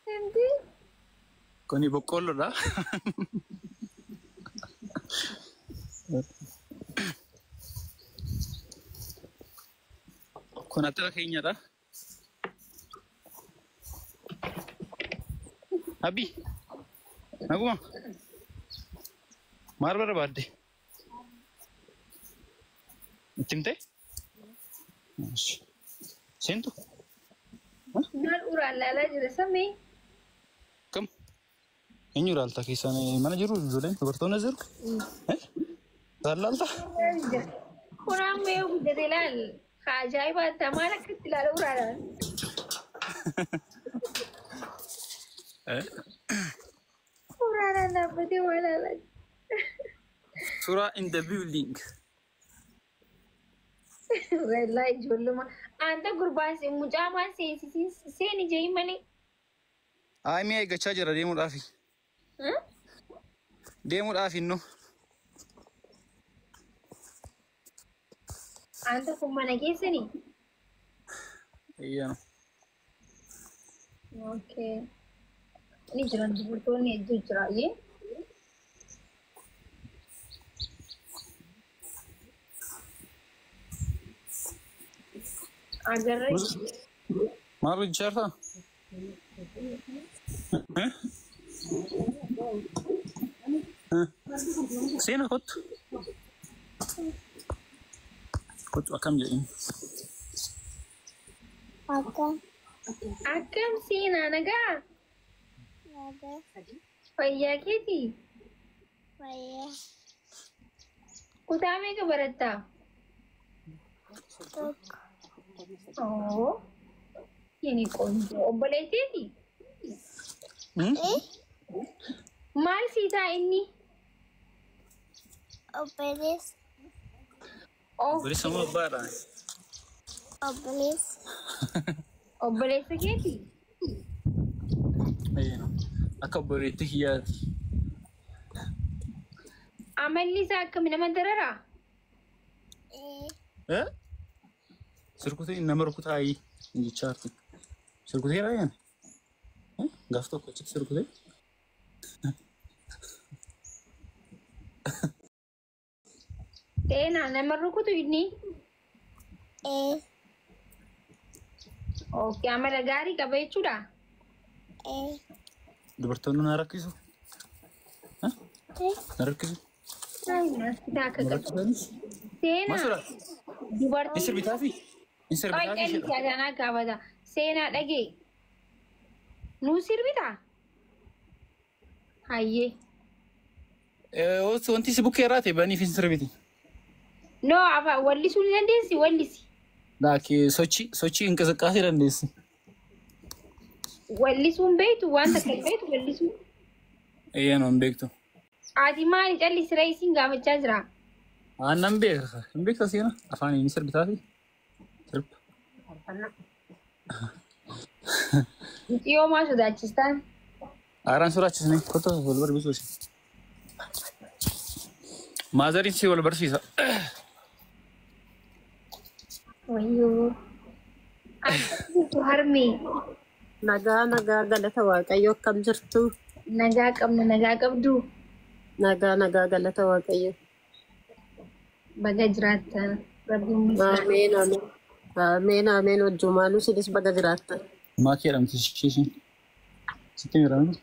Nanti. Koni boqqollo dha. Kun atara keenya dha. Abi. Naguma. Maal barbaadde? Itimte? Sentu? Maal uraalala jira samii? Kam? Eenyu ilaalta keessan mana jiru ijoolleen dubartoonni jiru? Ilaalta? Kuraan mee guddate ilaal. Ajaa'iba ta'aa maal akkatti ilaala uraalaan? Uraalaan dhaabbatee waa ilaalaa. Surah in the building. Wallahi ijoolluma. Anta gurbaan mucaa maan seeni jeeyi malee. Ay mi'a eeggachaa jira deemuudhaafi. Deemuudhaafi innoo. Anta kun mana keessanii? Iyyaa. Okay. Ni jiran dubartoonni hedduu jiraayyee. Agarra. Maal hojjetaa? Seena kottu. Kottu akkam jedhin. Akkam seenaa nagaa? Fayyaa keetii? Fayyaa. Kutaa meeqa barattaa? Oh. Ini konjo. Obboleetteeti? Maal siitaa inni? Obbolees. Obboleessa moo abbaadha? Obbolees. Obboleessa keeti? Akka obboleetti hiyyaati. Amalli isaa akkami nama dararaa? Sirkutee nama rukutaayi jechaarti. Sirkutee raayaan? Gaaf tokko achitti sirkutee? Teenaa nama rukutu inni? Okay, amala gaarii qaba jechuudha? Dubartoonni na rakkisu? Na rakkisu? Seenaa dubartii. Isir bitaafi? Isir bitaafi? Qalqalli jaalanaa gaafata. Seenaa dhagee. Nuu sirbitaa? Hayyee. Wanti si bukkee irraa ta'e baniif hin sirbiti. No, afaan wallisuu ni dandeessi? Wallisi. Laaki sochii inqisaqaasee dandeessi. Wallisuun beektu wanta kan beektu wallisuu. Eeyyee noon beektu. Ati maali callis reisiin gaafachaa jira? Aannan beeka. Hin beekta seena afaan inni sirbitaafi? Sirba. Dhiyoo maa sodaachistaan? Aaraan sodaachisne kottu wal barsiisu. Maazariin si wal barsiisa. Wayyoo. Akkamitti harmee? Nagaa galata Waaqayyo akkam jirtu? Nagaa qabna nagaa qabdu. Nagaa galata Waaqayyo. Baga jiraata rabbiin Ameen. Ameen wajjumaanuu sinis baga jiraata. Maa kee jedhamti shiishiin? Sitti miidhamni?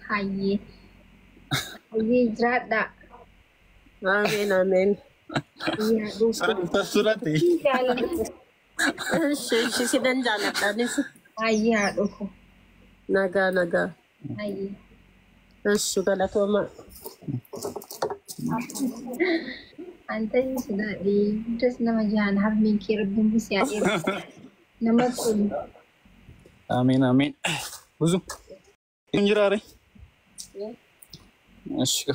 Hayyee. Hayyee jiraadha. Ameen. Suuratti. Sidan jaaladhaanis. Hayyee haa dhufu. Nagaa. Hayyee. Eessu galatooma. Anta sudaadhee guddas nama jahan harmeen kee rabbiin busi haadheera. Nama kun. Ameen. Buzu. Hin jiraare? Ashka.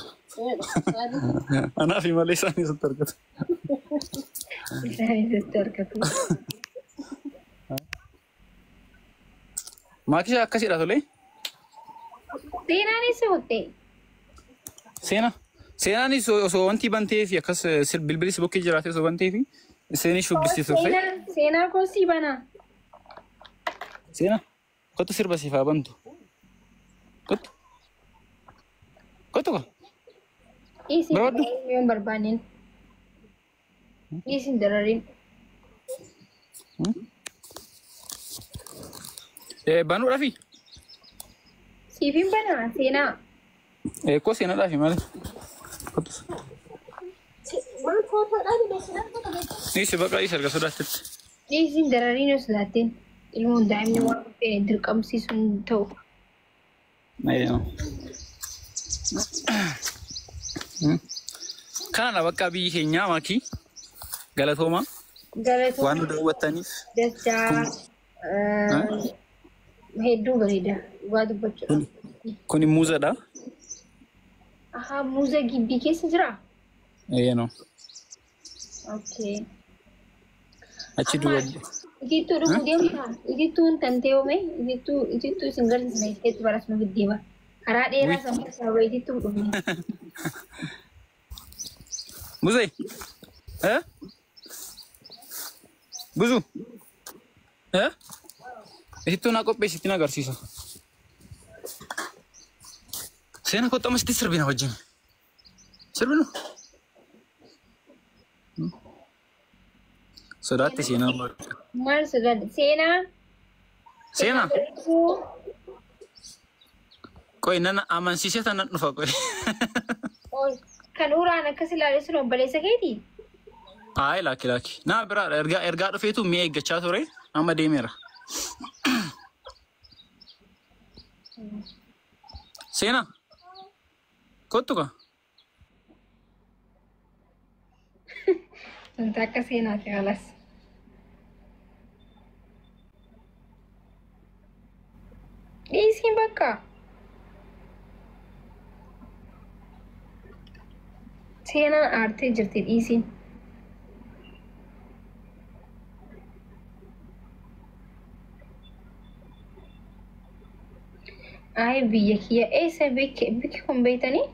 Anaa fi malee isaanii sitti argatu. Isaanii sitti argatu. Maakisha akkasidha tolee? Seenaan isa hottee? Seenaanis osoo wanti bantee fi akkas bilbilis bukkee jiraate osoo bantee fi Seni shubbisi tufe. Seenaa koosii banaa. Sena. Kottu sirba siifaa bantu. Kottu. Kottu ka. Dhiisii Barbaaddu? yoon barbaanin. Dhiisii dararin. Banuu dhafi. Siifin banaa seenaa. Koo seenaa dhafi malee. Kottu. Waan footoodhaan beeksisaan tokko Dhiisi baqa dhiisi erga sodaatetti. Dhiisii dararin yoo sodaatteen ilmoon daa'imni waan dhufee dirqamsiisuun ta'u. Kana bakka biyyi keenyaa maakii galatooma Galatoo waan nu daawwattaniif dachaa hedduu bareeda waa dubbachuudha. kuni muuzadha. Ahaa muuza gibbii keessa jiraa? Yeenoo Okay. achi dura Itittuu dhuguu deemtaa? Itittuun kan ta'e itittuu isin garsiisna isheetti baras nu giddeema. Karaa dheeraa sammuu sababa itittuu dhufne. Buzee buzu itittuu naa qopheessitti na agarsiisa. Seena koxxamasitti sirbina wajjin sirbinu. Sodaatti seenaa barbaada. Maal sodaadha? Seenaa? Seenaa? Qoy nana amansiisee tanan dhufa qoy. Kan uraan akkas ilaalee sun obboleessa keetii? Ay laaki. Naa biraadha ergaa dhufeetu mi'a eeggachaa ture amma deemeera. Seenaa? Kottu ka? Wanta akka seenaati alas. Dhiisiin bakka. Seenaan aartee jirti dhiisiin. Ay biyya kiyya eessa bikki kun beektanii?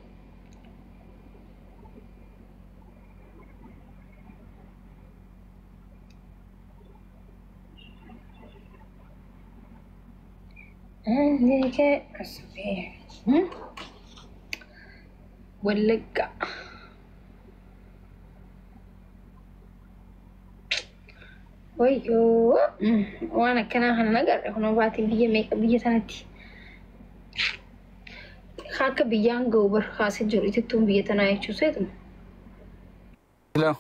Wallagga. Wayyoo waan akkanaa kana nagarre kun baatiin biyya meeqa biyya sanatti. Akka biyyaan ga'u barkaasee jiru itittuun biyya tanaa jechuu seetuma. Hello.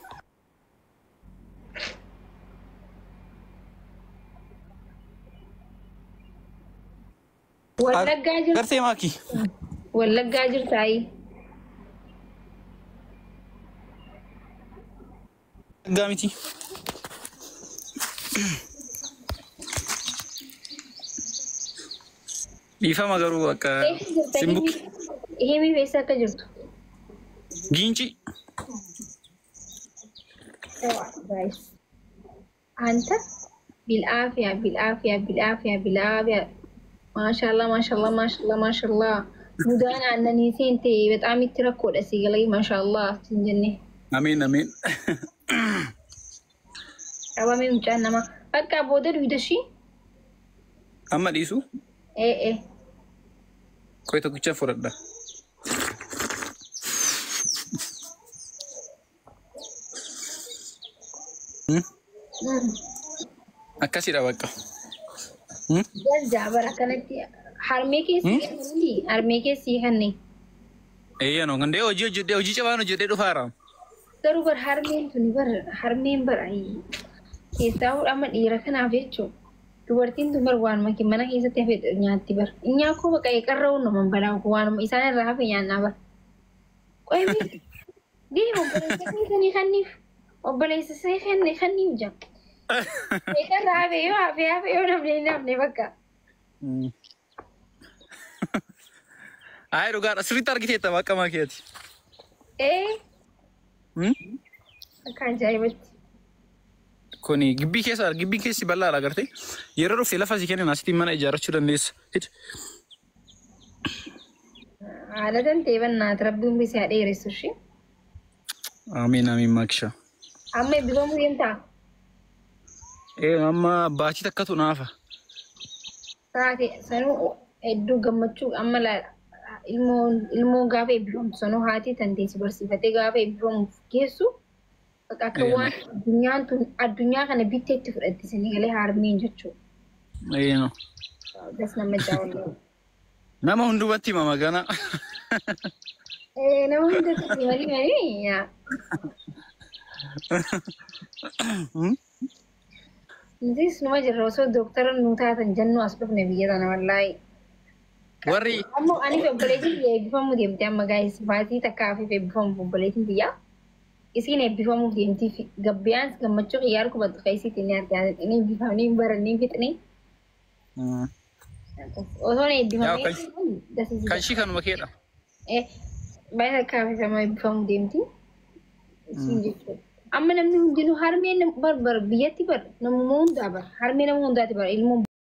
Wallaggaa jirtu. Gartee maaki. Wallaggaa jirtaayi. Gaamiti. Dhiifama garuu akka simbuki. Himi beessa akka jirtu. Giinci. Anta bil'aafiyaa. ማሻአላህ ሙዳና አነኒ ሴንቴ በጣም ይትረኮደ ሲገለይ ማሻአላህ እንጀኔ አሜን አባሜ ምጫናማ በቃ ቦደር ዊደሺ አማዲሱ ቆይቶ ኩቻ ፈረዳ አካሲዳ በቃ Jabar akkanatti harmee keessi kanne. No ngande hojii cabaan hojjetee dhufaara. Garuu bar harmeen bar keessaa amma dhiira kanaaf jechuun dubartiin tun bar waanuma mana keessatti hafe nyaatti bar. Nyaa koo baqa qarra'u naman balaa waanuma isaan irraa hafe nyaannaa bar. Qoymi deema obboleessa seekanii kanniif jam. Ekan rabe yo namne bakka. Ay rugar asri targite ta bakka maketi. Akan jaibatti. Koni gibbi keessa bal'aa agarte. Yeroo dhufte lafa si kennan asitti mana ijaarrachuu dandeessa. Haala danteeban naati rabbiin bisaa dheeressu shi. Amiin maksha. Amma eebbifamu deemtaa? Amma baatii takkatu naafa. Taate sanuu hedduu gammachuu amma ilmoo gaafa eebbifamtu sanuu haati tanteessi barsiifatee gaafa eebbifamuuf geessu akka waan addunyaa kana bitteetti fudhattisanii galee harmeen jechuudha. Das nama jaawallee. Nama hundumatti hima magana. Nama hundumatti marii yaa. Ntis numa jirra osoo dooktara nu taatan jennuu as dhufne biyya sana wallaahi. Warri. Ammoo ani obboleettiin biyya eebbifamuu deemte amma gaa'is baatii takkaa fi eebbifamu obboleettiin biyyaa. Isiin eebbifamuuf deemtii gabbiyaan gammachuu xiyyaara qubatu keessatti ni argaa inni eebbifamanii baranii fixnee. Osoo eebbifamee. Kan ishii kanuma keedha. Baay'ee takkaa fi sama eebbifamuu deemtii. Isiin jechuudha. Amma namni hundinuu harmeen biyyatti bar namuma hundaa bar harmee nama hundaati bar ilmoo